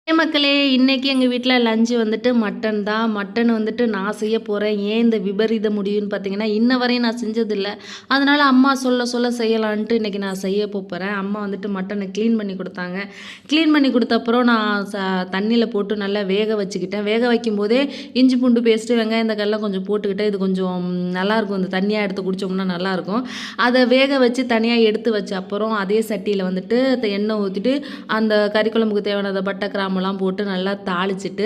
மக்களே இன்னைக்கு எங்கள் வீட்டில் லஞ்சு வந்துட்டு மட்டன் தான். மட்டன் வந்துட்டு நான் செய்ய போகிறேன். ஏன் இந்த விபரீத முடிவுன்னு பார்த்தீங்கன்னா, இன்ன வரையும் நான் செஞ்சதில்லை. அதனால் அம்மா சொல்ல சொல்ல செய்யலான்ட்டு இன்றைக்கி நான் செய்ய போகிறேன். அம்மா வந்துட்டு மட்டனை க்ளீன் பண்ணி கொடுத்தாங்க. க்ளீன் பண்ணி கொடுத்த அப்புறம் நான் தண்ணியில் போட்டு நல்லா வேக வச்சுக்கிட்டேன். வேக வைக்கும்போதே இஞ்சி பூண்டு பேஸ்ட்டு வெங்காயம் தக்காளிலாம் கொஞ்சம் போட்டுக்கிட்டேன். இது கொஞ்சம் நல்லாயிருக்கும், இந்த தண்ணியாக எடுத்து குடித்தோம்னா நல்லாயிருக்கும். அதை வேக வச்சு தனியாக எடுத்து வச்ச அப்புறம் அதே சட்டியில் வந்துட்டு எண்ணெய் ஊற்றிட்டு அந்த கறி குழம்புக்கு தேவையான பட்டை கிராம்பெல்லாம் போட்டு நல்லா தாளிச்சிட்டு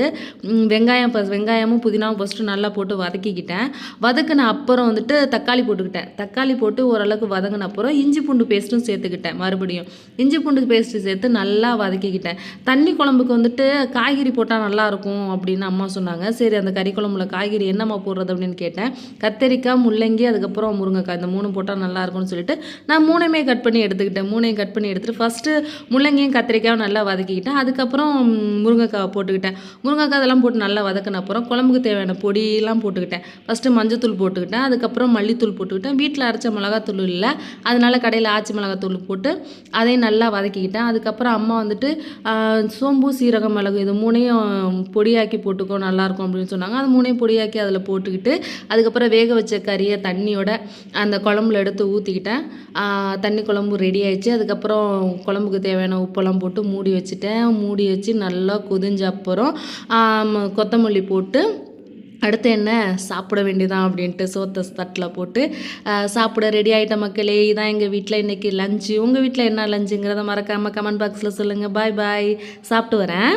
வெங்காயமும் புதினாவும் ஃபஸ்ட்டு நல்லா போட்டு வதக்கிக்கிட்டேன். வதக்கின அப்புறம் வந்துட்டு தக்காளி போட்டுக்கிட்டேன். தக்காளி போட்டு ஓரளவுக்கு வதங்கின அப்புறம் இஞ்சி பூண்டு பேஸ்ட்டும் சேர்த்துக்கிட்டேன். மறுபடியும் இஞ்சி பூண்டு பேஸ்ட்டு சேர்த்து நல்லா வதக்கிக்கிட்டேன். தண்ணி குழம்புக்கு வந்துட்டு காய்கறி போட்டால் நல்லாயிருக்கும் அப்படின்னு அம்மா சொன்னாங்க. சரி, அந்த கறி குழம்புல காய்கறி என்னம்மா போடுறது அப்படின்னு கேட்டேன். கத்தரிக்காய், முள்ளங்கி, அதுக்கப்புறம் முருங்கைக்காய், இந்த 3 போட்டால் நல்லாயிருக்கும்னு சொல்லிட்டு நான் 3மே கட் பண்ணி எடுத்துக்கிட்டேன். 3யும் கட் பண்ணி எடுத்துகிட்டு ஃபஸ்ட்டு முள்ளங்கியும் கத்திரிக்காயும் நல்லா வதக்கிக்கிட்டேன். அதுக்கப்புறம் முருங்கைக்காவை போட்டுக்கிட்டேன். முருங்கைக்காய் அதெல்லாம் போட்டு நல்லா வதக்கின அப்புறம் குழம்புக்கு தேவையான பொடியெல்லாம் போட்டுக்கிட்டேன். ஃபஸ்ட்டு மஞ்சத்தூள் போட்டுக்கிட்டேன். அதுக்கப்புறம் மல்லித்தூள் போட்டுக்கிட்டேன். வீட்டில் அரைச்ச மிளகாத்தூள் இல்லை, அதனால் கடையில் ஆச்சி மிளகாத்தூள் போட்டு அதையும் நல்லா வதக்கிக்கிட்டேன். அதுக்கப்புறம் அம்மா வந்துட்டு சோம்பு, சீரகம், மிளகு இது 3யும் பொடியாக்கி போட்டுக்கோ நல்லாயிருக்கும் அப்படின்னு சொன்னாங்க. அது 3யும் பொடியாக்கி அதில் போட்டுக்கிட்டு அதுக்கப்புறம் வேக வச்ச கறியை தண்ணியோட அந்த குழம்புல எடுத்து ஊற்றிக்கிட்டேன். தண்ணி குழம்பு ரெடி ஆயிடுச்சு. அதுக்கப்புறம் குழம்புக்கு தேவையான உப்பெல்லாம் போட்டு மூடி வச்சுட்டேன். மூடி வச்சு நல்லா கொதிஞ்ச அப்புறம் கொத்தமல்லி போட்டு அடுத்து என்ன சாப்பிட வேண்டியதான் அப்படின்ட்டு சோத்தை தட்டில் போட்டு சாப்பிட ரெடி ஆகிட்ட மக்களே. இதான் எங்கள் வீட்டில் இன்றைக்கி லஞ்சு. உங்கள் வீட்டில் என்ன லஞ்சுங்கிறத மறக்காமல் கமெண்ட் பாக்ஸில் சொல்லுங்கள். பாய் பாய், சாப்பிட்டு வரேன்.